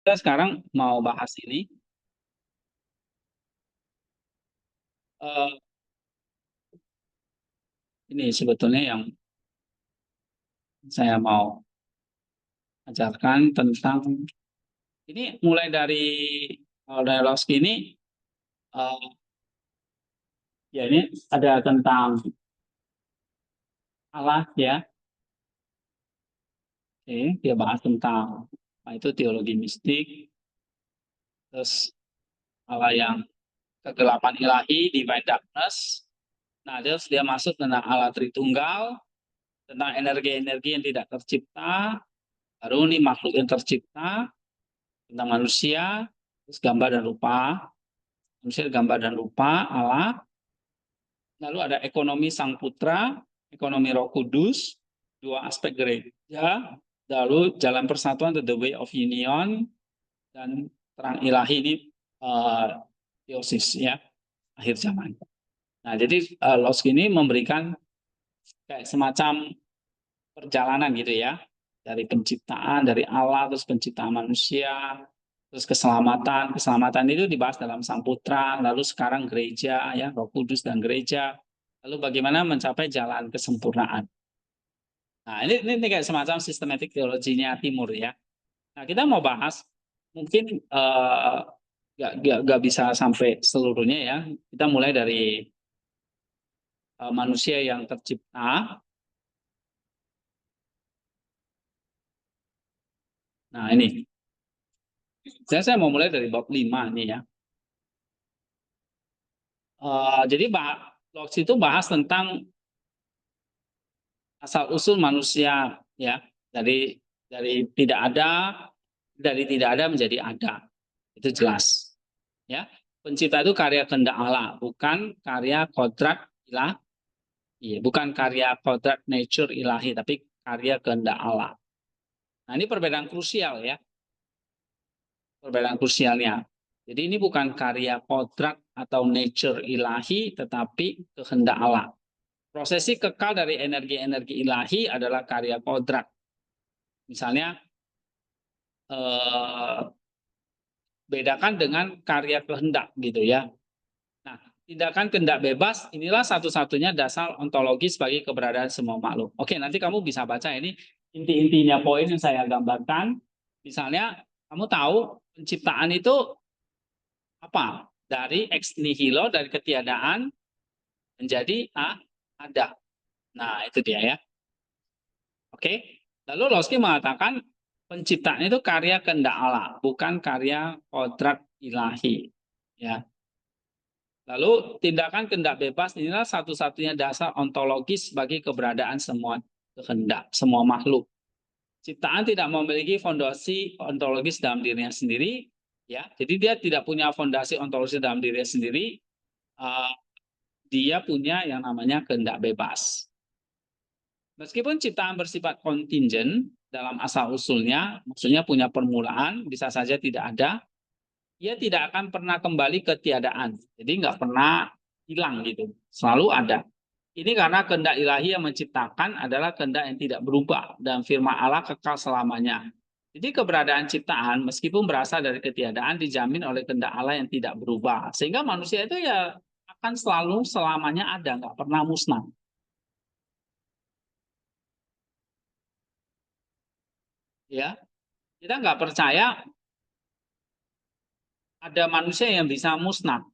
Kita sekarang mau bahas eh, ini sebetulnya yang saya mau ajarkan tentang ini mulai dari Lowski ini eh, ya ini ada tentang Allah ya. Oke, dia bahas tentang itu teologi mistik, terus Allah yang kegelapan ilahi, divine darkness. Nah, terus dia masuk tentang Allah Tritunggal, tentang energi-energi yang tidak tercipta, baru ini makhluk yang tercipta, tentang manusia, terus gambar dan rupa, manusia gambar dan rupa Allah. Lalu ada ekonomi Sang Putra, ekonomi Roh Kudus, dua aspek gereja, lalu jalan persatuan the way of union, dan terang ilahi ini uh, teosis ya, akhir zaman. Nah, jadi Lost ini memberikan kayak semacam perjalanan gitu ya, dari penciptaan, dari Allah, terus penciptaan manusia, terus keselamatan. Keselamatan itu dibahas dalam Sang Putra, lalu sekarang gereja, ya, Roh Kudus dan gereja. Lalu bagaimana mencapai jalan kesempurnaan. Nah, ini kayak semacam sistematik teologinya Timur ya. Nah, kita mau bahas, mungkin nggak bisa sampai seluruhnya ya. Kita mulai dari manusia yang tercipta. Nah, ini. Saya mau mulai dari bab 5 nih ya. Jadi Locke itu bahas tentang asal usul manusia ya, dari tidak ada, dari tidak ada menjadi ada, itu jelas ya. Pencipta itu karya kehendak Allah, bukan karya kodrat ilahi, iya, bukan karya kodrat nature ilahi, tapi karya kehendak Allah. Nah, ini perbedaan krusial ya, perbedaan krusialnya. Jadi ini bukan karya kodrat atau nature ilahi, tetapi kehendak Allah. Prosesi kekal dari energi-energi ilahi adalah karya kodrat. Misalnya, eh, bedakan dengan karya kehendak gitu ya. Nah, tindakan kehendak bebas inilah satu-satunya dasar ontologis bagi keberadaan semua makhluk. Oke, nanti kamu bisa baca ini inti-intinya poin yang saya gambarkan. Misalnya, kamu tahu penciptaan itu apa? Dari ex nihilo, dari ketiadaan menjadi ada. Nah, itu dia ya. Oke. Lalu Loski mengatakan penciptaan itu karya kehendak Allah, bukan karya kodrat ilahi. Ya. Lalu tindakan kehendak bebas inilah satu-satunya dasar ontologis bagi keberadaan semua kehendak, semua makhluk. Ciptaan tidak memiliki fondasi ontologis dalam dirinya sendiri, ya. Jadi dia tidak punya fondasi ontologis dalam dirinya sendiri. Uh, dia punya yang namanya kehendak bebas. Meskipun ciptaan bersifat kontingen dalam asal-usulnya, maksudnya punya permulaan, bisa saja tidak ada, ia tidak akan pernah kembali ke tiadaan. Jadi nggak pernah hilang gitu, selalu ada. Ini karena kehendak ilahi yang menciptakan adalah kehendak yang tidak berubah dan firman Allah kekal selamanya. Jadi keberadaan ciptaan meskipun berasal dari ketiadaan dijamin oleh kehendak Allah yang tidak berubah. Sehingga manusia itu ya akan selalu selamanya ada, nggak pernah musnah. Ya, kita nggak percaya ada manusia yang bisa musnah.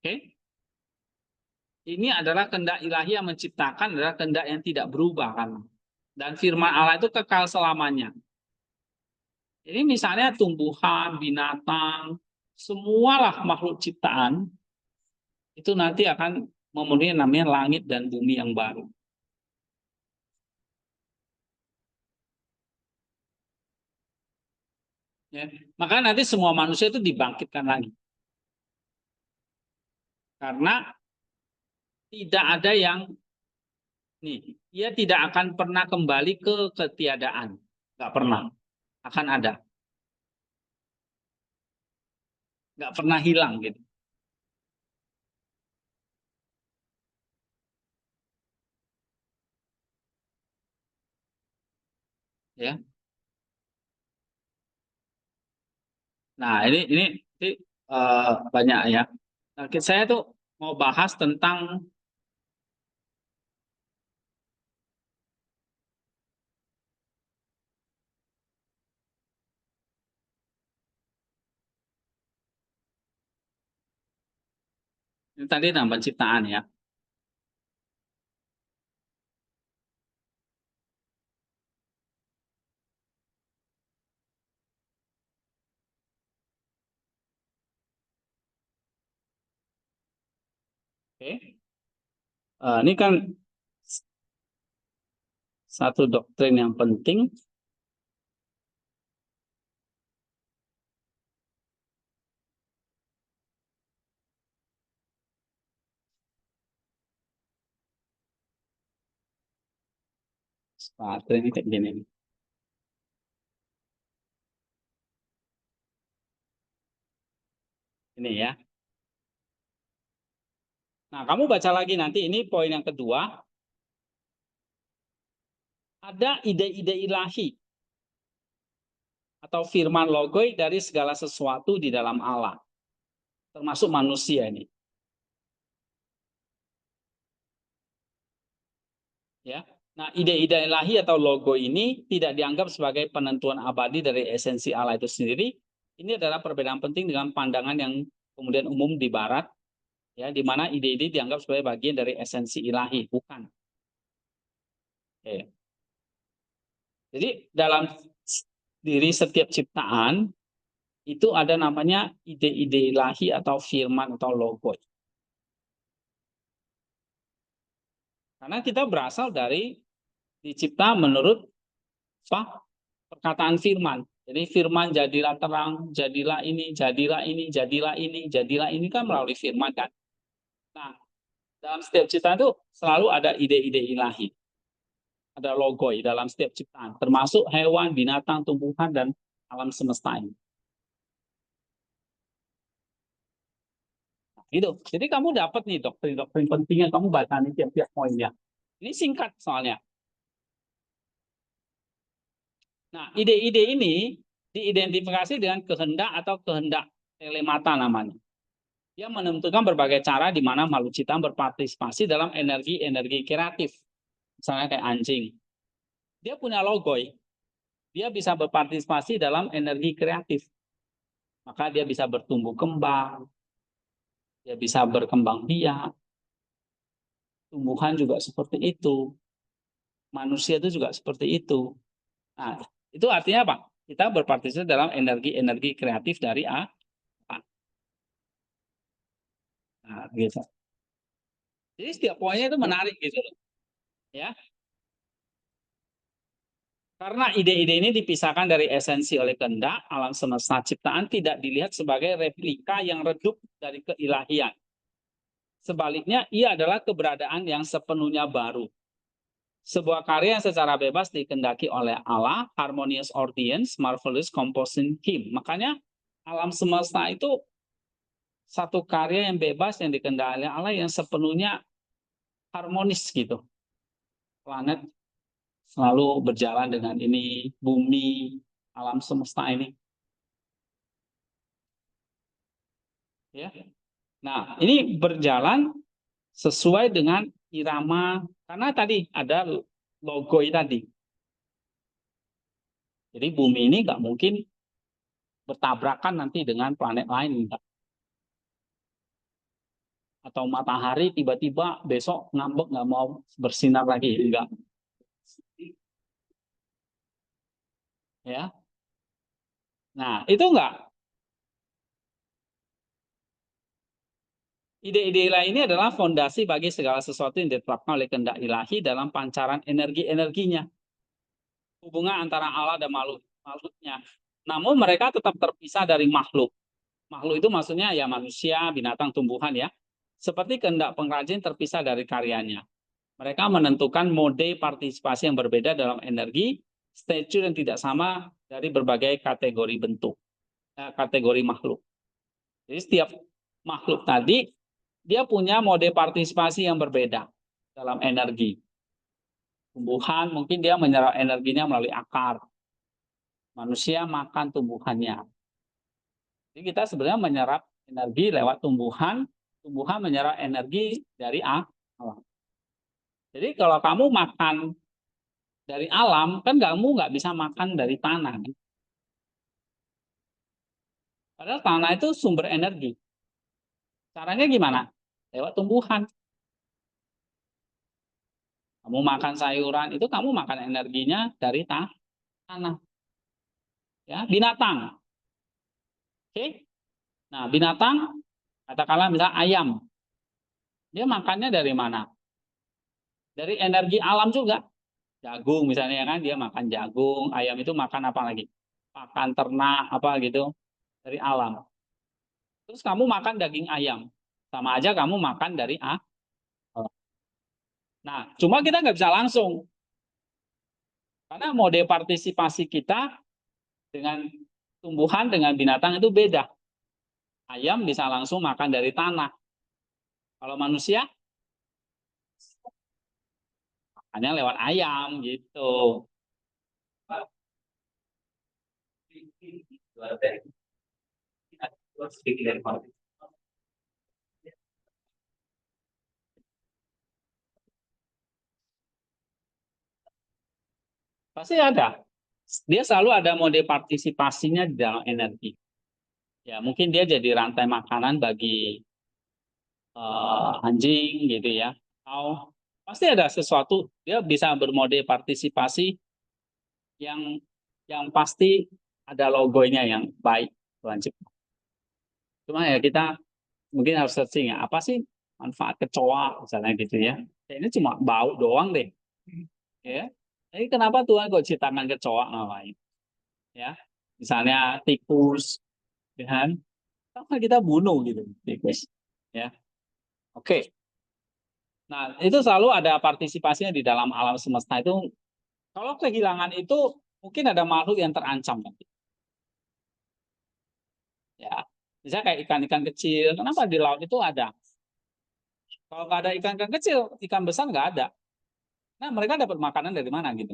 Oke, ini adalah kehendak ilahi yang menciptakan, adalah kehendak yang tidak berubah kan. Dan firman Allah itu kekal selamanya. Jadi misalnya tumbuhan, binatang, semualah makhluk ciptaan itu nanti akan memenuhi namanya langit dan bumi yang baru. Ya. Maka nanti semua manusia itu dibangkitkan lagi. Karena tidak ada yang nih, dia tidak akan pernah kembali ke ketiadaan. Nggak pernah. Akan ada. Nggak pernah hilang gitu. Ya. Nah, ini banyak ya. Nah, saya tuh mau bahas tentang ini tadi tentang penciptaan ya. Oke. Ini kan satu doktrin yang penting. Doktrin ini kayak gini. Ini ya. Nah, kamu baca lagi nanti ini poin yang kedua. Ada ide-ide ilahi atau firman logoi dari segala sesuatu di dalam Allah, termasuk manusia ini. Ya. Nah, ide-ide ilahi atau logo ini tidak dianggap sebagai penentuan abadi dari esensi Allah itu sendiri. Ini adalah perbedaan penting dengan pandangan yang kemudian umum di Barat, ya, di mana ide-ide dianggap sebagai bagian dari esensi ilahi, bukan. Oke. Jadi dalam diri setiap ciptaan itu ada namanya ide-ide ilahi atau firman atau logo. Karena kita berasal dari dicipta menurut apa? Perkataan firman. Jadi firman jadilah terang, jadilah ini, jadilah ini, jadilah ini, jadilah ini kan melalui firman kan. Nah, dalam setiap ciptaan itu selalu ada ide-ide ilahi. Ada logoi dalam setiap ciptaan, termasuk hewan, binatang, tumbuhan, dan alam semesta ini. Nah, gitu. Jadi kamu dapat nih doktrin-doktrin pentingnya, kamu baca nih tiap-tiap poinnya. Ini singkat soalnya. Nah, ide-ide ini diidentifikasi dengan kehendak atau kehendak telemata namanya. Dia menentukan berbagai cara di mana makhluk ciptaan berpartisipasi dalam energi-energi kreatif. Misalnya kayak anjing. Dia punya logoi. Dia bisa berpartisipasi dalam energi kreatif. Maka dia bisa bertumbuh kembang, dia bisa berkembang biak, tumbuhan juga seperti itu. Manusia itu juga seperti itu. Nah, itu artinya apa? Kita berpartisipasi dalam energi-energi kreatif dari A. Nah, gitu. Jadi setiap poinnya itu menarik gitu loh. Ya. Karena ide-ide ini dipisahkan dari esensi oleh kehendak, alam semesta ciptaan tidak dilihat sebagai replika yang redup dari keilahian. Sebaliknya, ia adalah keberadaan yang sepenuhnya baru. Sebuah karya yang secara bebas dikehendaki oleh Allah, harmonious audience, marvelous composing him. Makanya alam semesta itu satu karya yang bebas yang dikehendaki oleh Allah yang sepenuhnya harmonis gitu. Planet selalu berjalan dengan ini, bumi, alam semesta ini. Ya. Nah, ini berjalan sesuai dengan irama, karena tadi ada logo tadi. Jadi bumi ini nggak mungkin bertabrakan nanti dengan planet lain. Enggak. Atau matahari tiba-tiba besok ngambek nggak mau bersinar lagi. Enggak. Ya. Nah, itu enggak. Ide-ide ilahi ini adalah fondasi bagi segala sesuatu yang ditetapkan oleh kehendak ilahi dalam pancaran energi-energinya. Hubungan antara Allah dan makhluknya. Namun mereka tetap terpisah dari makhluk. Makhluk itu maksudnya ya manusia, binatang, tumbuhan ya. Seperti kehendak pengrajin terpisah dari karyanya. Mereka menentukan mode partisipasi yang berbeda dalam energi, stature yang tidak sama dari berbagai kategori bentuk, kategori makhluk. Jadi setiap makhluk tadi dia punya mode partisipasi yang berbeda dalam energi. Tumbuhan mungkin dia menyerap energinya melalui akar, manusia makan tumbuhannya. Jadi kita sebenarnya menyerap energi lewat tumbuhan, tumbuhan menyerap energi dari alam. Jadi kalau kamu makan dari alam, kan kamu nggak bisa makan dari tanah. Kan? Padahal tanah itu sumber energi. Caranya gimana? Lewat tumbuhan. Kamu makan sayuran, itu kamu makan energinya dari tanah. Ya, binatang. Oke? Nah, binatang, katakanlah misalnya ayam. Dia makannya dari mana? Dari energi alam juga. Jagung misalnya kan, dia makan jagung. Ayam itu makan apa lagi? Makan ternak, apa gitu. Dari alam. Terus kamu makan daging ayam. Sama aja kamu makan dari alam. Nah, cuma kita nggak bisa langsung. Karena mode partisipasi kita dengan tumbuhan, dengan binatang itu beda. Ayam bisa langsung makan dari tanah. Kalau manusia, hanya lewat ayam gitu. Pasti ada. Dia selalu ada mode partisipasinya di dalam energi. Ya, mungkin dia jadi rantai makanan bagi anjing gitu ya. Atau pasti ada sesuatu dia bisa bermode partisipasi yang pasti ada logonya yang baik lanjut. Cuma ya kita mungkin harus searching ya apa sih manfaat kecoa misalnya gitu ya. Ini cuma bau doang deh. Ya. Jadi kenapa Tuhan kok ciptakan kecoa ngapain? Ya. Misalnya tikus, ya kan? Kenapa kita bunuh gitu tikus? Ya. Oke. Nah, itu selalu ada partisipasinya di dalam alam semesta itu. Kalau kehilangan itu mungkin ada makhluk yang terancam nanti. Ya. Misalnya kayak ikan-ikan kecil, kenapa di laut itu ada? Kalau nggak ada ikan-ikan kecil, ikan besar nggak ada. Nah, mereka dapat makanan dari mana gitu?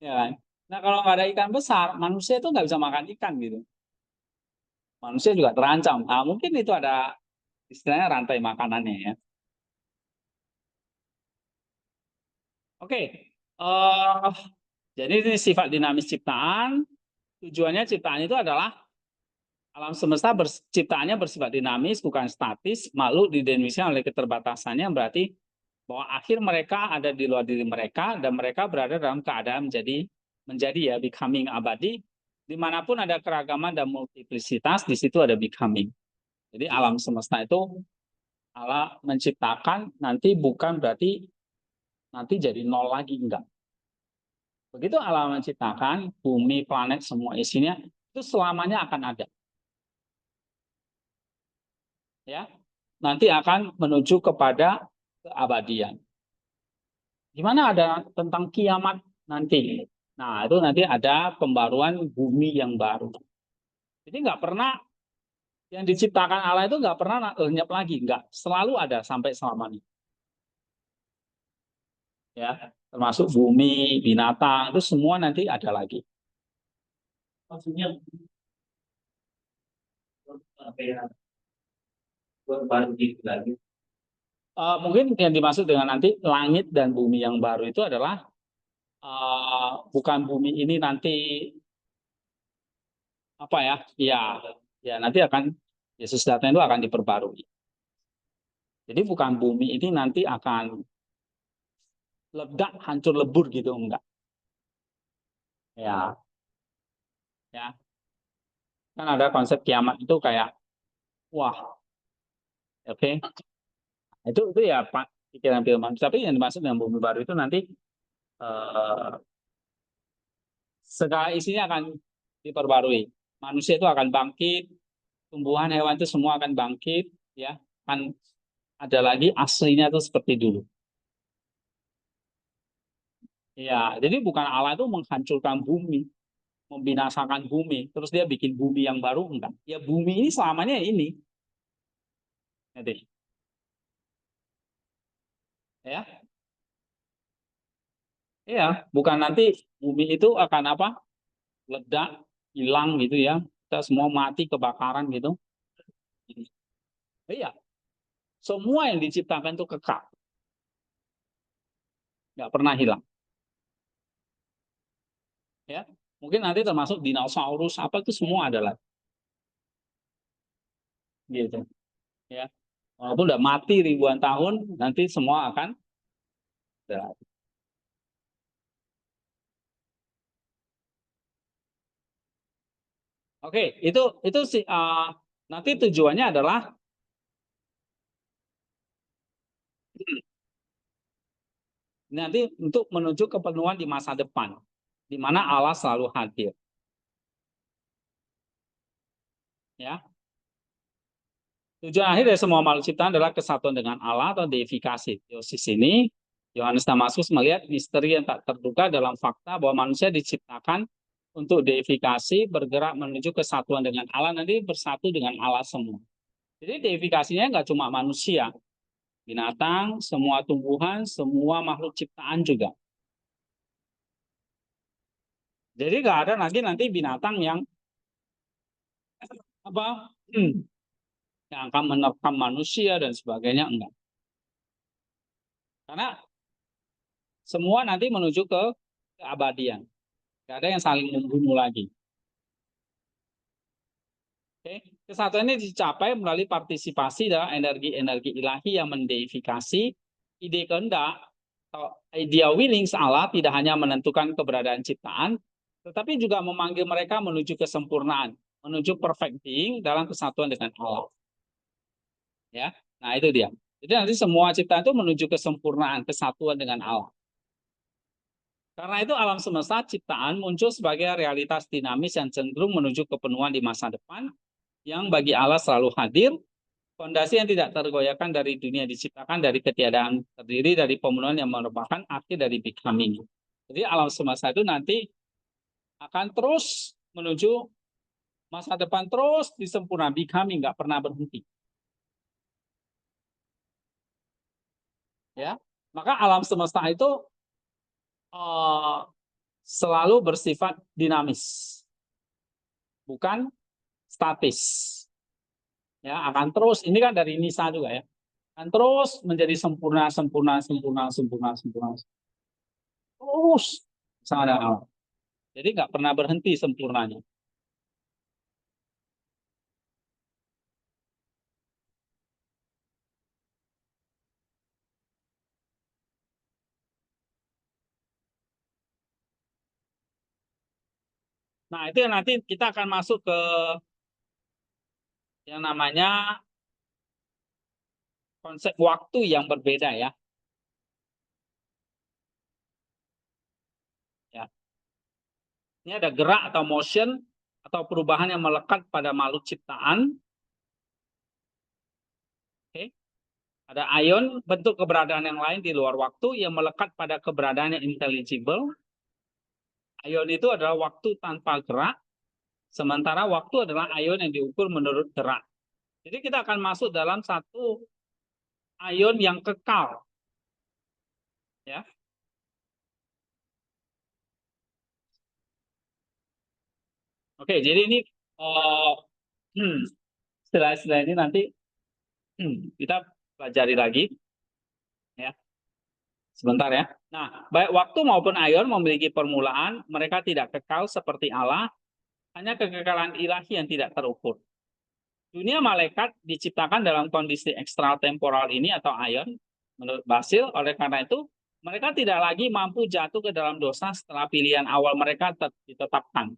Ya kan? Nah, kalau nggak ada ikan besar, manusia itu nggak bisa makan ikan gitu. Manusia juga terancam. Nah, mungkin itu ada istilahnya rantai makanannya ya. Oke, jadi ini sifat dinamis ciptaan. Tujuannya ciptaan itu adalah alam semesta ciptaannya bersifat dinamis, bukan statis. Makhluk didefinisikan oleh keterbatasannya berarti bahwa akhir mereka ada di luar diri mereka dan mereka berada dalam keadaan menjadi ya becoming abadi. Dimanapun ada keragaman dan multiplicitas, di situ ada becoming. Jadi alam semesta itu Allah menciptakan nanti bukan berarti nanti jadi nol lagi, enggak. Begitu Allah menciptakan bumi, planet, semua isinya itu selamanya akan ada. Ya, nanti akan menuju kepada keabadian. Gimana ada tentang kiamat nanti? Nah, itu nanti ada pembaruan bumi yang baru. Jadi nggak pernah yang diciptakan Allah itu nggak pernah lenyap lagi, nggak selalu ada sampai selamanya. Ya, termasuk bumi, binatang itu semua nanti ada lagi. Maksudnya apa ya? Baru gitu lagi. Mungkin yang dimaksud dengan nanti langit dan bumi yang baru itu adalah bukan bumi ini nanti apa ya? Ya, ya nanti akan Yesus datang itu akan diperbarui. Jadi bukan bumi ini nanti akan ledak, hancur lebur gitu enggak. Ya, ya. Kan ada konsep kiamat itu kayak wah, oke. Okay. Itu ya Pak pikiran film. Tapi yang dimaksud dengan bumi baru itu nanti eh, segala isinya akan diperbarui. Manusia itu akan bangkit, tumbuhan hewan itu semua akan bangkit, ya. Kan ada lagi aslinya itu seperti dulu. Ya, jadi bukan Allah itu menghancurkan bumi, membinasakan bumi, terus dia bikin bumi yang baru enggak. Ya bumi ini selamanya ini. Nanti. Ya, ya, bukan nanti bumi itu akan apa? ledak, hilang gitu ya. Kita semua mati kebakaran gitu. Iya, semua yang diciptakan itu kekal, nggak pernah hilang. Ya, mungkin nanti termasuk dinosaurus apa itu semua adalah gitu. Ya, walaupun udah mati ribuan tahun, nanti semua akan ada. Oke, itu sih nanti tujuannya adalah nanti untuk menuju kepenuhan di masa depan, di mana Allah selalu hadir. Ya, tujuan akhir dari semua makhluk ciptaan adalah kesatuan dengan Allah atau deifikasi. Teosis ini, Yohanes Damaskus melihat misteri yang tak terduga dalam fakta bahwa manusia diciptakan untuk deifikasi, bergerak menuju kesatuan dengan Allah, nanti bersatu dengan Allah semua. Jadi deifikasinya nggak cuma manusia, binatang, semua tumbuhan, semua makhluk ciptaan juga. Jadi nggak ada lagi nanti binatang yang apa yang akan menerkam manusia dan sebagainya, enggak. Karena semua nanti menuju ke keabadian. Nggak ada yang saling membunuh lagi. Oke. Kesatuan ini dicapai melalui partisipasi dalam energi-energi ilahi yang mendeifikasi ide kehendak atau idea willing Allah tidak hanya menentukan keberadaan ciptaan, tetapi juga memanggil mereka menuju kesempurnaan, menuju perfect being dalam kesatuan dengan Allah. Ya, nah itu dia. Jadi nanti semua ciptaan itu menuju kesempurnaan, kesatuan dengan Allah. Karena itu alam semesta ciptaan muncul sebagai realitas dinamis yang cenderung menuju kepenuhan di masa depan yang bagi Allah selalu hadir, fondasi yang tidak tergoyahkan dari dunia diciptakan dari ketiadaan, terdiri dari pemenuhan yang merupakan akhir dari becoming. Jadi alam semesta itu nanti akan terus menuju masa depan terus disempurnakan, becoming, nggak pernah berhenti. Ya, maka alam semesta itu selalu bersifat dinamis, bukan statis. Ya, akan terus, ini kan dari Nisa juga ya, akan terus menjadi sempurna, sempurna, sempurna, sempurna, sempurna. Terus sama dengan Allah. Jadi nggak pernah berhenti sempurnanya. Nah, itu yang nanti kita akan masuk ke yang namanya konsep waktu yang berbeda ya. Ya. Ini ada gerak atau motion atau perubahan yang melekat pada makhluk ciptaan. Oke. Ada ion, bentuk keberadaan yang lain di luar waktu yang melekat pada keberadaan yang intelligible. Ion itu adalah waktu tanpa gerak, sementara waktu adalah ion yang diukur menurut gerak. Jadi kita akan masuk dalam satu ion yang kekal. Ya. Oke, jadi ini uh, istilah-istilah ini nanti kita pelajari lagi. Ya. Sebentar ya. Nah, baik waktu maupun ion memiliki permulaan, mereka tidak kekal seperti Allah, hanya kekekalan ilahi yang tidak terukur. Dunia malaikat diciptakan dalam kondisi ekstratemporal ini atau ion, menurut Basil, oleh karena itu, mereka tidak lagi mampu jatuh ke dalam dosa setelah pilihan awal mereka ditetapkan.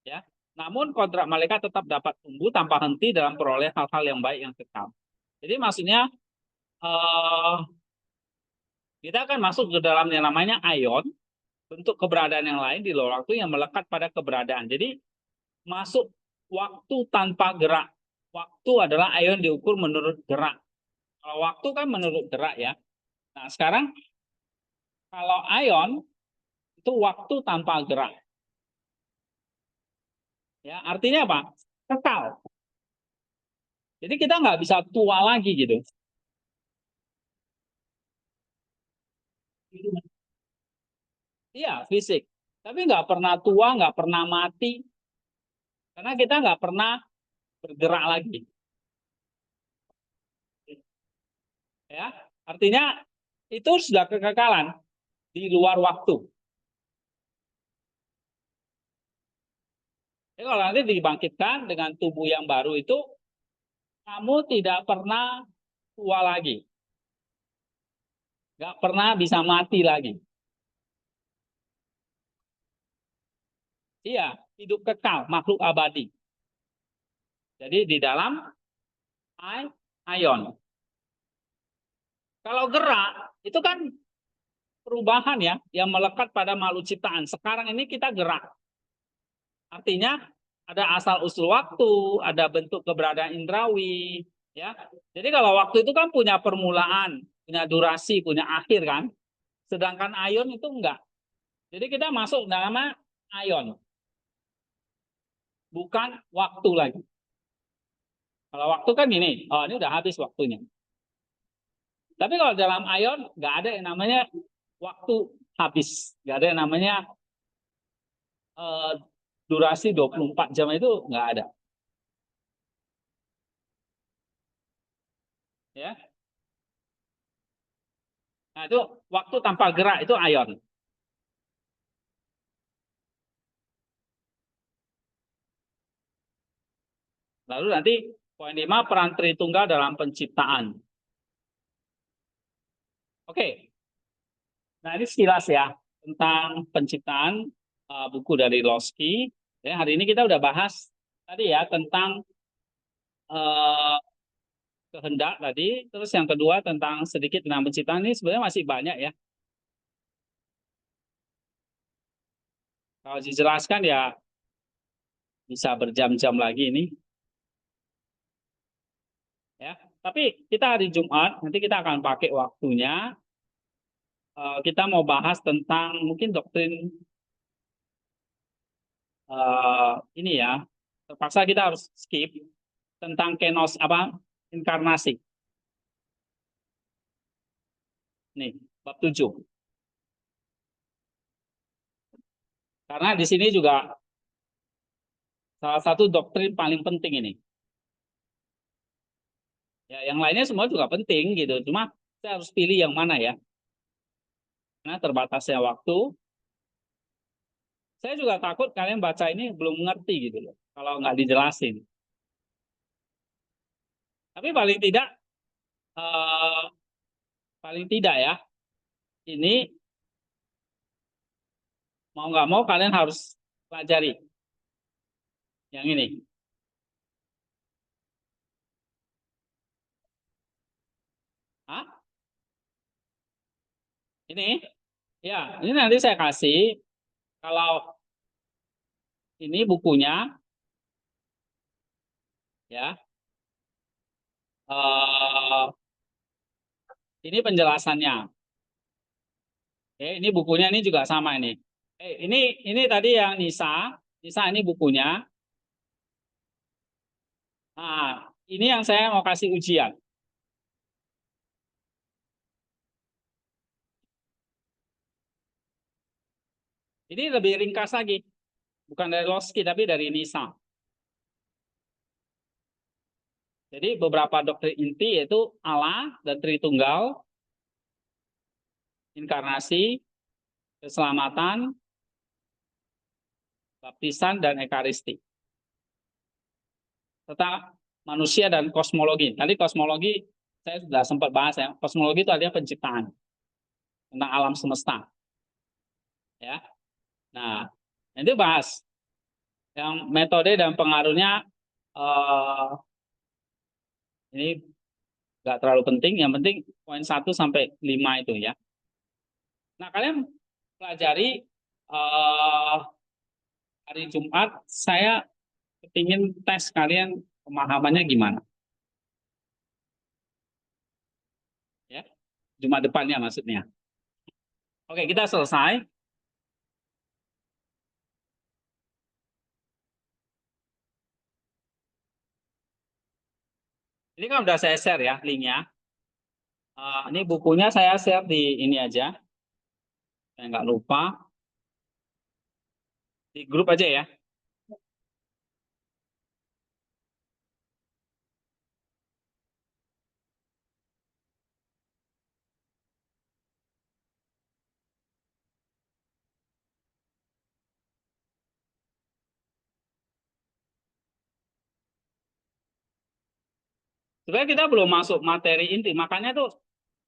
Ya. Namun kontrak malaikat tetap dapat tumbuh tanpa henti dalam peroleh hal-hal yang baik yang kekal. Jadi maksudnya kita akan masuk ke dalam yang namanya ion, bentuk keberadaan yang lain di luar waktu yang melekat pada keberadaan. Jadi masuk waktu tanpa gerak. Waktu adalah ion diukur menurut gerak. Kalau waktu kan menurut gerak ya. Nah sekarang kalau ion itu waktu tanpa gerak. Ya artinya apa? Kekal. Jadi kita nggak bisa tua lagi gitu. Iya fisik. Tapi nggak pernah tua, nggak pernah mati, karena kita nggak pernah bergerak lagi. Ya, artinya itu sudah kekekalan di luar waktu. Jadi kalau nanti dibangkitkan dengan tubuh yang baru itu, kamu tidak pernah tua lagi, nggak pernah bisa mati lagi. Iya, hidup kekal, makhluk abadi. Jadi di dalam ion. Kalau gerak, itu kan perubahan ya, yang melekat pada makhluk ciptaan. Sekarang ini kita gerak. Artinya ada asal-usul waktu, ada bentuk keberadaan indrawi. Ya, jadi kalau waktu itu kan punya permulaan, punya durasi, punya akhir kan. Sedangkan ion itu enggak. Jadi kita masuk dalam ion, bukan waktu lagi. Kalau waktu kan gini, oh ini udah habis waktunya. Tapi kalau dalam ion nggak ada yang namanya waktu habis, nggak ada yang namanya eh, durasi 24 jam itu nggak ada. Ya, nah itu waktu tanpa gerak itu ion. Lalu nanti poin 5 peran Tritunggal dalam penciptaan. Oke, nah ini sekilas ya tentang penciptaan buku dari Lossky. Ya, hari ini kita udah bahas tadi ya tentang uh, kehendak tadi. Terus yang kedua tentang sedikit tentang penciptaan ini sebenarnya masih banyak ya. Kalau dijelaskan ya bisa berjam-jam lagi ini. Ya, tapi kita hari Jumat nanti kita akan pakai waktunya. Kita mau bahas tentang mungkin doktrin ini ya. Terpaksa kita harus skip tentang kenos apa inkarnasi. Nih, bab 7. Karena di sini juga salah satu doktrin paling penting ini. Ya, yang lainnya semua juga penting gitu. Cuma saya harus pilih yang mana ya. Karena terbatasnya waktu. Saya juga takut kalian baca ini belum mengerti gitu loh. Kalau nggak dijelasin. Tapi eh, paling tidak ya. Ini mau nggak mau kalian harus pelajari yang ini. Hah? Ini? Ya, ini nanti saya kasih. Kalau ini bukunya, ya, eh, ini penjelasannya. Ini bukunya ini juga sama ini. Ini tadi yang Nisa ini bukunya. Nah, ini yang saya mau kasih ujian. Ini lebih ringkas lagi, bukan dari Lossky tapi dari Nisa. Jadi beberapa doktrin inti yaitu Allah dan Tritunggal, inkarnasi, keselamatan, baptisan dan ekaristi. Serta manusia dan kosmologi. Tadi kosmologi saya sudah sempat bahas ya. Kosmologi itu artinya penciptaan tentang alam semesta. Ya. Nah, nanti bahas yang metode dan pengaruhnya eh, ini nggak terlalu penting. Yang penting poin 1 sampai 5 itu ya. Nah, kalian pelajari hari Jumat. Saya ingin tes kalian pemahamannya gimana. Ya, Jumat depannya maksudnya. Oke, kita selesai. Ini kan udah saya share ya linknya. Ini bukunya saya share di ini aja. Saya nggak lupa. Di grup aja ya. Sebenarnya kita belum masuk materi inti, makanya tuh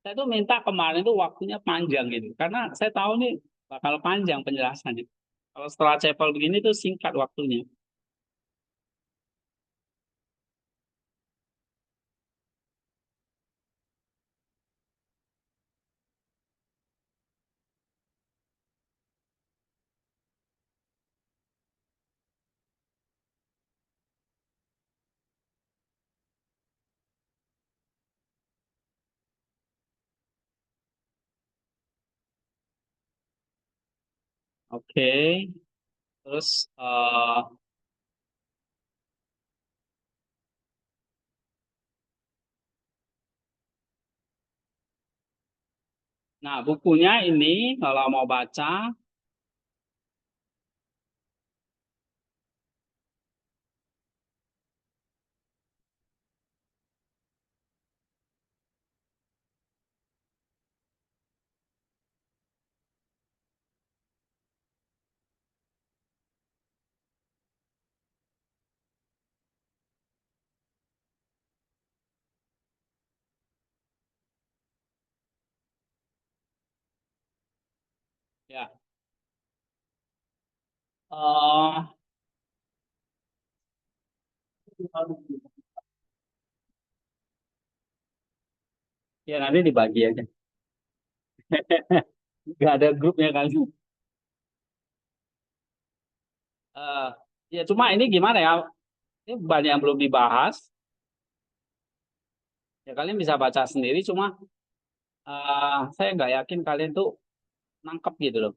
saya tuh minta kemarin tuh waktunya panjang gitu, karena saya tahu nih bakal panjang penjelasannya. Kalau setelah CEPL begini tuh singkat waktunya. Oke, terus nah bukunya ini kalau mau baca ya. eh ya nanti dibagi aja. Nggak ada grupnya kan. Eh, ya cuma ini gimana ya? Ini banyak yang belum dibahas. Ya kalian bisa baca sendiri. Cuma saya nggak yakin kalian tuh nangkep gitu loh.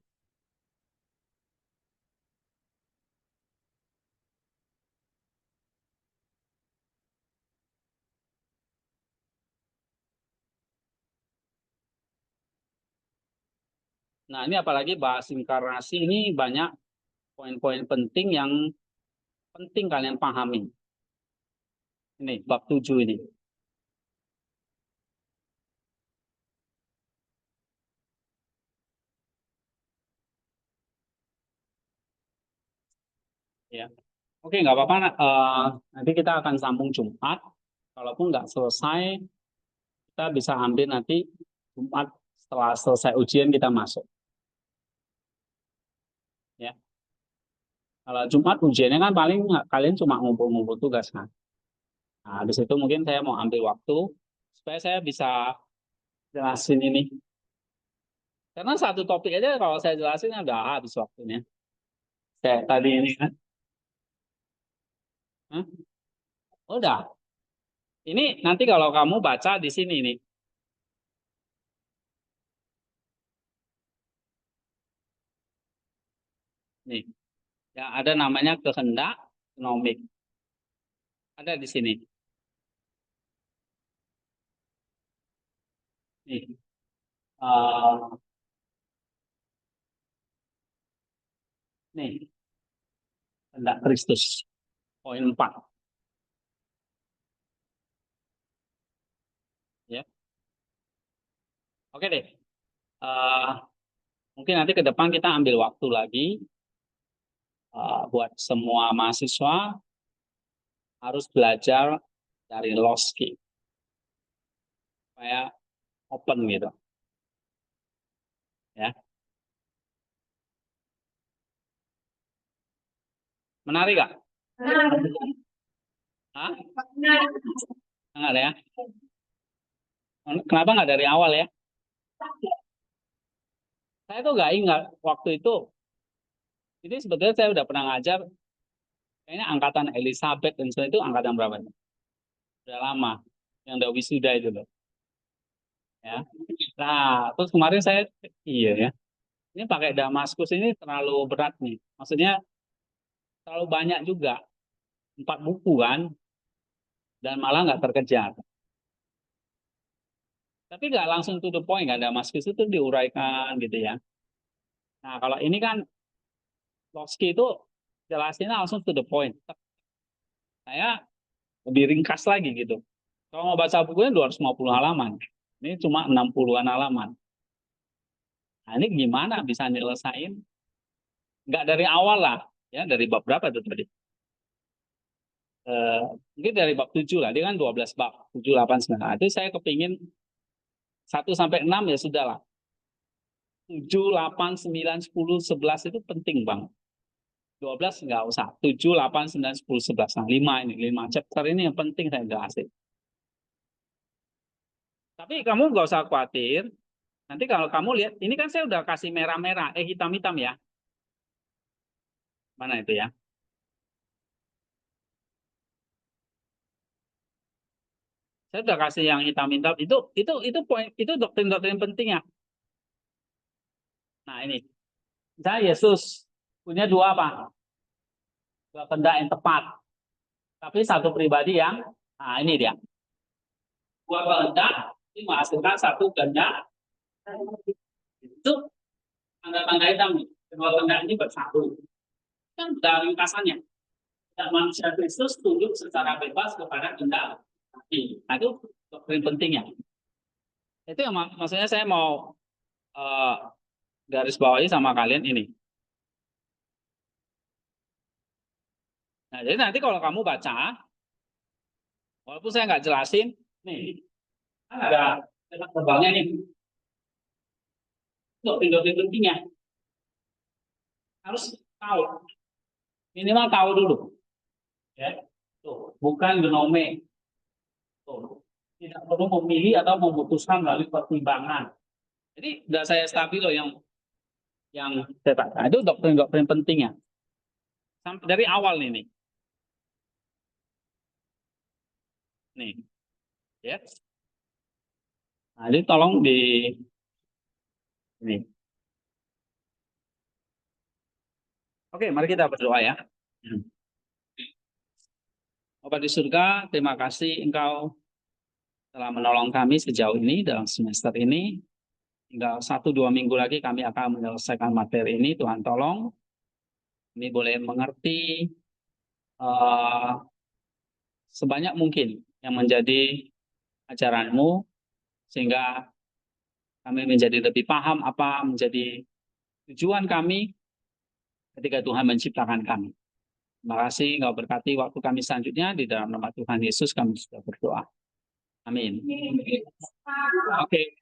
Nah ini apalagi bahas inkarnasi ini banyak poin-poin penting yang penting kalian pahami. Ini bab 7 ini. Ya. Oke, nggak apa-apa. Nanti kita akan sambung Jumat. Kalaupun nggak selesai, kita bisa ambil nanti Jumat setelah selesai ujian kita masuk. Ya. Kalau Jumat ujiannya kan paling kalian cuma ngumpul-ngumpul tugas kan. Nah, habis itu mungkin saya mau ambil waktu supaya saya bisa jelasin ini. Karena satu topik aja kalau saya jelasin udah habis waktunya. Kayak tadi ini kan. Hah? Udah. Ini nanti kalau kamu baca di sini nih. Nih, ya ada namanya kehendak nomik. Ada di sini. Nih, eh, nih, kehendak Kristus. Poin 4. Ya. Oke deh. Eh, mungkin nanti ke depan kita ambil waktu lagi buat semua mahasiswa harus belajar dari Losky supaya open gitu ya. Menarik gak? Hah? Enggak ada ya? Kenapa nggak dari awal ya? Saya tuh nggak ingat waktu itu. Ini sebetulnya saya udah pernah ngajar. Kayaknya angkatan Elizabeth dan sebagainya itu angkatan berapa? Udah lama. Yang udah wisuda itu loh. Ya. Nah, terus kemarin saya, iya ya. Ini pakai Damaskus ini terlalu berat nih. Maksudnya terlalu banyak juga. 4 buku kan. Dan malah nggak terkejar. Tapi nggak langsung to the point. Nggak Damaskus itu diuraikan gitu ya. Nah, kalau ini kan Loski itu jelasinnya langsung to the point. Saya lebih ringkas lagi gitu. Kalau mau baca bukunya 250 halaman. Ini cuma 60-an halaman. Nah, ini gimana bisa nyelesain? Nggak dari awal lah. Ya, dari bab berapa itu tadi? Mungkin dari bab 7 lah. Dia kan 12 bab. 7, 8, 9. Nah, itu saya kepingin 1 sampai 6 ya sudah lah. 7, 8, 9, 10, 11 itu penting bang. 12 nggak usah. 7, 8, 9, 10, 11. Nah, 5 ini. 5 chapter ini yang penting saya jelasin. Tapi kamu nggak usah khawatir. Nanti kalau kamu lihat, ini kan saya udah kasih merah-merah, hitam-hitam ya. Mana itu ya? Saya udah kasih yang hitam-hitam. Itu poin, itu doktrin-doktrin penting ya. Nah ini, misalnya Yesus punya dua apa? Dua kehendak yang tepat. Tapi satu pribadi yang, nah ini dia. Dua kehendak ini menghasilkan satu kehendak. Itu tanda-tanda hitam. Kedua kehendak ini bersatu. Kan udah ringkasannya. Dan manusia Kristus tunduk secara bebas kepada kehendak. Nah itu doktrin pentingnya. Itu yang maksudnya saya mau uh, garis bawahi sama kalian ini. Nah, jadi nanti kalau kamu baca, walaupun saya nggak jelasin, nih, kan ada tebalnya nih. Doktrin-doktrin pentingnya harus tahu, minimal tahu dulu, ya. Tuh, bukan genome. Tuh, tidak perlu memilih atau memutuskan melalui pertimbangan. Jadi udah saya stabilo yang saya tak. Nah, itu doktrin-doktrin pentingnya. Sampai dari awal nih. Nih, ya. Nah, jadi tolong di ini. Oke, mari kita berdoa ya. Bapa di surga, terima kasih Engkau telah menolong kami sejauh ini dalam semester ini. Tinggal 1-2 minggu lagi kami akan menyelesaikan materi ini. Tuhan tolong kami boleh mengerti sebanyak mungkin yang menjadi ajaran-Mu, sehingga kami menjadi lebih paham apa menjadi tujuan kami ketika Tuhan menciptakan kami. Terima kasih Engkau berkati waktu kami selanjutnya. Di dalam nama Tuhan Yesus kami sudah berdoa. Amin. Oke.